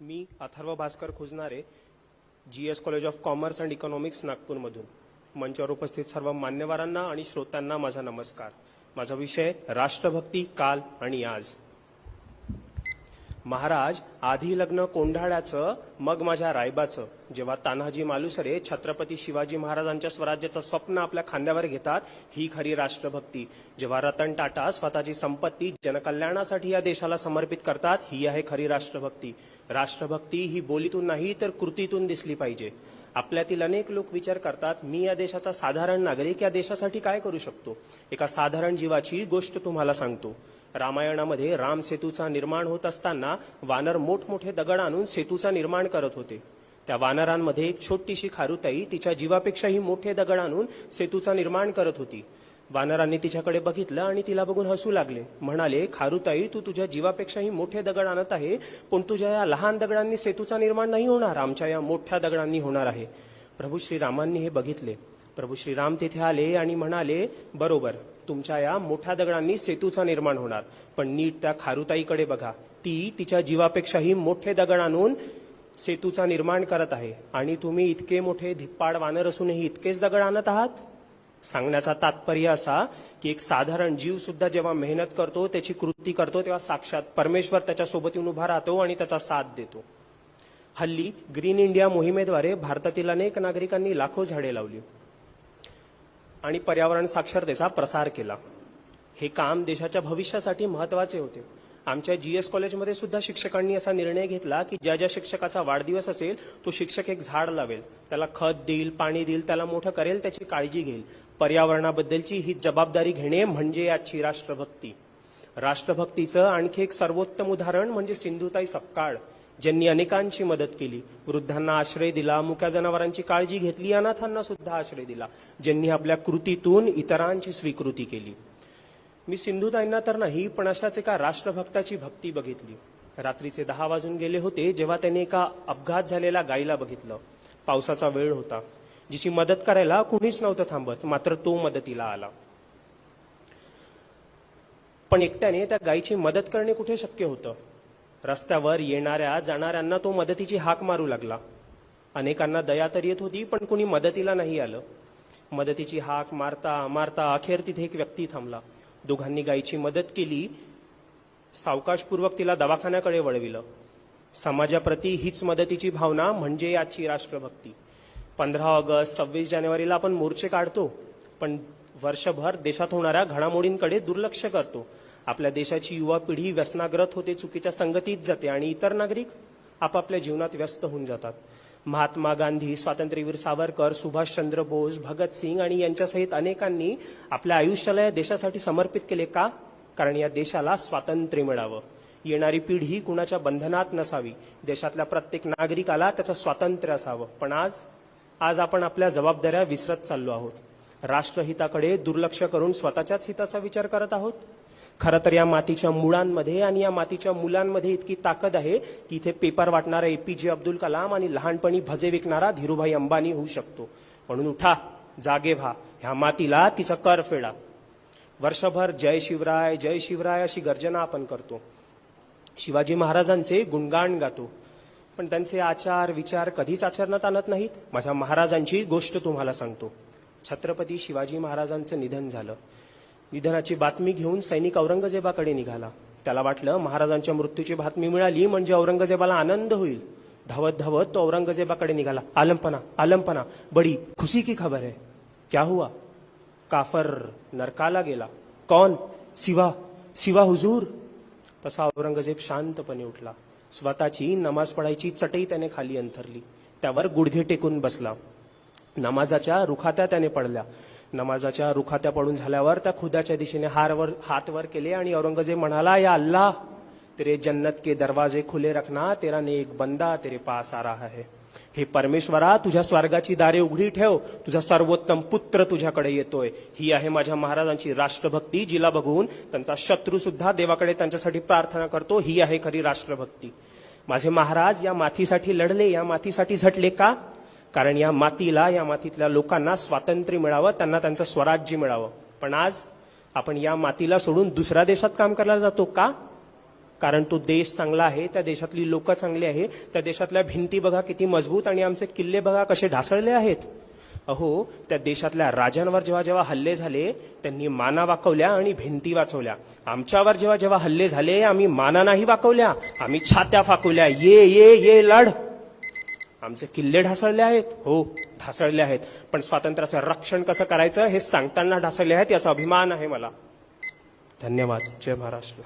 Me Atharva Bhaskar Khujnare, GS college of commerce and economics नागपूरमधून. मंचावर उपस्थित सर्व मान्यवरांना आणि श्रोत्यांना माझा नमस्कार. माझा विषय राष्ट्रभक्ती काल आणि आज. महाराज, आधी लग्न कोंढाळ्याचं मग माझ्या रायबाचं. जेव्हा तान्हाजी मालुसरे छत्रपती शिवाजी महाराजांच्या स्वराज्याचं स्वप्न आपल्या खांद्यावर घेतात, ही खरी राष्ट्रभक्ती. जेव्हा रतन टाटा स्वतःची संपत्ती जनकल्याणासाठी या देशाला समर्पित करतात, ही आहे खरी राष्ट्रभक्ती. राष्ट्रभक्ती ही बोलीतून नाही तर कृतीतून दिसली पाहिजे. आपल्यातील अनेक लोक विचार करतात, मी या देशाचा साधारण नागरिक या देशासाठी काय करू शकतो. एका साधारण जीवाची गोष्ट तुम्हाला सांगतो. रामायणामध्ये राम सेतूचा निर्माण होत असताना वानर मोठमोठे दगड आणून सेतूचा निर्माण करत होते. त्या वानरांमध्ये एक छोटीशी खारुताई तिच्या जीवापेक्षाही मोठे दगड आणून सेतूचा निर्माण करत होती. वानरांनी तिच्याकडे बघितलं आणि तिला बघून हसू लागले. म्हणाले, खारुताई, तू तुझ्या जीवापेक्षाही मोठे दगड आणत आहे, पण तुझ्या या लहान दगडांनी सेतूचा निर्माण नाही होणार, आमच्या या मोठ्या दगडांनी होणार आहे. प्रभू श्रीरामांनी हे बघितले. प्रभू श्रीराम तिथे आले आणि म्हणाले, बरोबर, तुमच्या या मोठ्या दगडांनी सेतूचा निर्माण होणार, पण नीट त्या खारुताईकडे बघा. ती तिच्या जीवापेक्षाही मोठे दगड आणून सेतूचा निर्माण करत आहे, आणि तुम्ही इतके मोठे धिप्पाड वानर असूनही इतकेच दगड आणत आहात. सांगण्याचा तात्पर्य असा की एक साधारण जीव सुद्धा जेव्हा मेहनत करतो, त्याची कृती करतो, तेव्हा साक्षात परमेश्वर त्याच्यासोबत येऊन उभा राहतो आणि त्याचा साथ देतो. हल्ली ग्रीन इंडिया मोहिमेद्वारे भारतातील अनेक नागरिकांनी लाखो झाडे लावली आणि पर्यावरण साक्षरतेचा प्रसार केला. हे काम देशाच्या भविष्यासाठी महत्वाचे होते. आमच्या GS कॉलेजमध्ये सुद्धा शिक्षकांनी असा निर्णय घेतला की ज्या ज्या शिक्षकाचा वाढदिवस असेल, तो शिक्षक एक झाड लावेल, त्याला खत देईल, पाणी देईल, त्याला मोठं करेल, त्याची काळजी घेईल. पर्यावरणाबद्दलची ही जबाबदारी घेणे म्हणजे आजची राष्ट्रभक्ती. राष्ट्रभक्तीचं आणखी एक सर्वोत्तम उदाहरण म्हणजे सिंधुताई सपकाळ, ज्यांनी अनेकांची मदत केली. वृद्धांना आश्रय दिला, मुक्या जनावरांची काळजी घेतली, अनाथांना सुद्धा आश्रय दिला, ज्यांनी आपल्या कृतीतून इतरांची स्वीकृती केली. मी सिंधुताईंना तर नाही, पण अशाच एका राष्ट्रभक्ताची भक्ती बघितली. रात्रीचे 10 वाजून गेले होते जेव्हा त्यांनी एका अपघात झालेल्या गायीला बघितलं. पावसाचा वेळ होता, जिची मदत करायला कुणीच नव्हतं थांबत, मात्र तो मदतीला आला. पण एकट्याने त्या गायीची मदत करणे कुठे शक्य होतं. रस्त्यावर येणाऱ्या जाणाऱ्यांना तो मदतीची हाक मारू लागला. अनेकांना दया तर येत होती, पण कुणी मदतीला नाही आलं. मदतीची हाक मारता मारता अखेर तिथे एक व्यक्ती थांबला. दोघांनी गायीची मदत केली, सावकाशपूर्वक तिला दवाखान्याकडे वळविलं. समाजाप्रती हीच मदतीची भावना म्हणजे आजची राष्ट्रभक्ती. 15 ऑगस्ट 26 जानेवारीला आपण मोर्चे काढतो, पण वर्षभर देशात होणाऱ्या घडामोडींकडे दुर्लक्ष करतो. आपल्या देशाची युवा पिढी व्यसनाग्रस्त होते, चुकीच्या संगतीत जाते, आणि इतर नागरिक आपापल्या जीवनात व्यस्त होऊन जातात. महात्मा गांधी, स्वातंत्र्यवीर सावरकर, सुभाषचंद्र बोस, भगतसिंग आणि यांच्यासहित अनेकांनी आपल्या आयुष्याला या देशासाठी समर्पित केले. का? कारण या देशाला स्वातंत्र्य मिळावं, येणारी पिढी कुणाच्या बंधनात नसावी, देशातल्या प्रत्येक नागरिकाला त्याचं स्वातंत्र्य असावं. पण आज आपण आपल्या जबाबदाऱ्या विसरत चाललो आहोत. राष्ट्रहिताकडे दुर्लक्ष करून स्वतःच्याच हिताचा विचार करत आहोत. खरं तर या मातीच्या मुळांमध्ये आणि या मातीच्या मुलांमध्ये इतकी ताकद आहे की इथे पेपर वाटणारा APJ अब्दुल कलाम आणि लहानपणी भजे विकणारा धीरूभाई अंबानी होऊ शकतो. म्हणून उठा, जागे व्हा, ह्या मातीला तिचा कर फेडा. वर्षभर जय शिवराय जय शिवराय अशी गर्जना आपण करतो, शिवाजी महाराजांचे गुणगान गातो, पण त्यांचे आचार विचार कधीच आचरणात आणत नाहीत. माझ्या महाराजांची गोष्ट तुम्हाला सांगतो. छत्रपती शिवाजी महाराजांचं निधन झालं. निधनाची बातमी घेऊन सैनिक औरंगजेबाकडे निघाला. त्याला वाटलं महाराजांच्या मृत्यूची बातमी मिळाली म्हणजे औरंगजेबाला आनंद होईल. धावत धावत तो औरंगजेबाकडे निघाला. आलमपना आलमपना, बडी खुशी की खबर है, क्या हुआ? काफर नरकाला गेला. कौन? सिवा सिवा हुजूर. तसा औरंगजेब शांतपणे उठला. स्वतःची नमाज पढायची चटई त्याने खाली अंथरली, त्यावर गुडघे टेकून बसला. नमाजाच्या रुखात्या त्याने पडल्या. नमाजाच्या रुखात्या पडून झाल्यावर त्या खुदाच्या दिशेने हात वर केले आणि औरंगजेब म्हणाला, या अल्लाह, तेरे जन्नत के दरवाजे खुले रखना, तेरा नेक बंदा तेरे पास आ रहा है. हे परमेश्वरा, तुझ्या स्वर्गाची दारे उघडी ठेव, तुझा सर्वोत्तम पुत्र तुझ्याकडे येतोय. ही आहे माझ्या महाराजांची राष्ट्रभक्ती, जिला बघून त्यांचा शत्रू सुद्धा देवाकडे त्यांच्यासाठी प्रार्थना करतो. ही आहे खरी राष्ट्रभक्ती. माझे महाराज या मातीसाठी लढले, या मातीसाठी झटले. का? कारण या मातीला, या मातीतल्या लोकांना स्वातंत्र्य मिळावं, त्यांना त्यांचं स्वराज्य मिळावं. पण आज आपण या मातीला सोडून दुसऱ्या देशात काम करायला जातो. का? कारण तो देश चांगला आहे, त्या देशातली लोक चांगली आहे, त्या देशातल्या भिंती बघा किती मजबूत आणि आमचे किल्ले बघा कसे ढासळले आहेत. अहो, त्या देशातल्या राजांवर जेव्हा जेव्हा हल्ले झाले त्यांनी माना वाकवल्या आणि भिंती वाचवल्या. आमच्यावर जेव्हा जेव्हा हल्ले झाले आम्ही माना नाही वाकवल्या, आम्ही छात्या फाकवल्या. ये ये ये लढ. आमचे किल्ले ढासळले आहेत, हो ढासळले आहेत, पण स्वातंत्र्याचं रक्षण कसं करायचं हे सांगताना ढासळले आहेत, याचा अभिमान आहे मला. धन्यवाद. जय महाराष्ट्र.